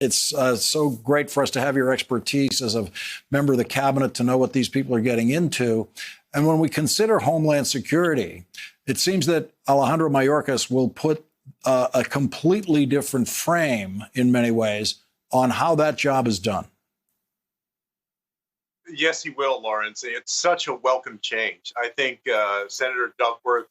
It's so great for us to have your expertise as a member of the cabinet to know what these people are getting into. And when we consider Homeland Security, it seems that Alejandro Mayorkas will put a completely different frame in many ways on how that job is done. Yes, he will, Lawrence. It's such a welcome change. I think Senator Duckworth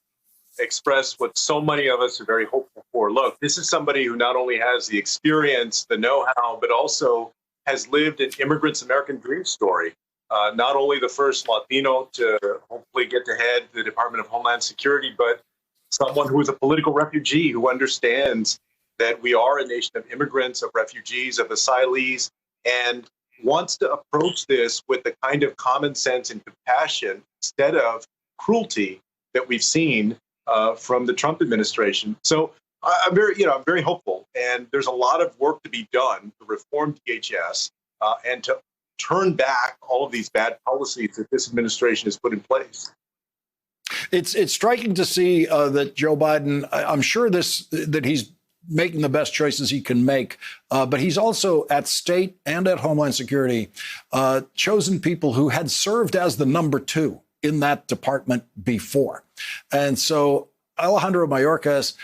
expressed what so many of us are very hopeful for. Look, this is somebody who not only has the experience, the know-how, but also has lived an immigrant's American dream story. Not only the first Latino to hopefully get to head the Department of Homeland Security, but someone who is a political refugee who understands that we are a nation of immigrants, of refugees, of asylees, and wants to approach this with the kind of common sense and compassion instead of cruelty that we've seen from the Trump administration. So I'm very hopeful, and there's a lot of work to be done to reform DHS and to turn back all of these bad policies that this administration has put in place. It's striking to see that Joe Biden, I'm sure that he's making the best choices he can make, but he's also at state and at Homeland Security chosen people who had served as the number two in that department before. And so Alejandro Mayorkas,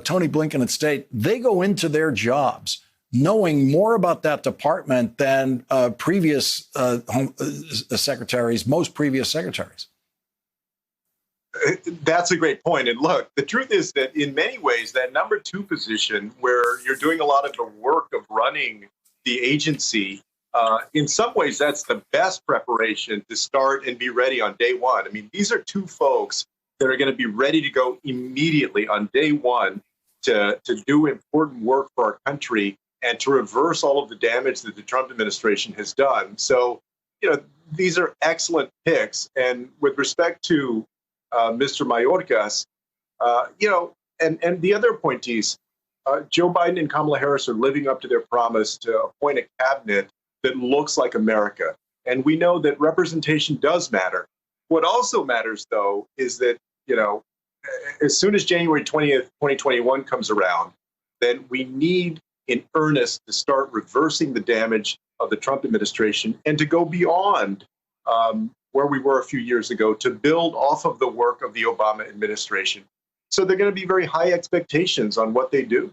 Tony Blinken at state, they go into their jobs knowing more about that department than previous secretaries, most previous secretaries. That's a great point. And look, the truth is that in many ways, that number two position where you're doing a lot of the work of running the agency, in some ways, that's the best preparation to start and be ready on day one. I mean, these are two folks that are going to be ready to go immediately on day one to do important work for our country and to reverse all of the damage that the Trump administration has done. So, these are excellent picks. And with respect to Mr. Mayorkas, and the other appointees, Joe Biden and Kamala Harris are living up to their promise to appoint a cabinet that looks like America. And we know that representation does matter. What also matters, though, is that, as soon as January 20th, 2021 comes around, then we need in earnest to start reversing the damage of the Trump administration and to go beyond where we were a few years ago to build off of the work of the Obama administration. So they're going to be very high expectations on what they do.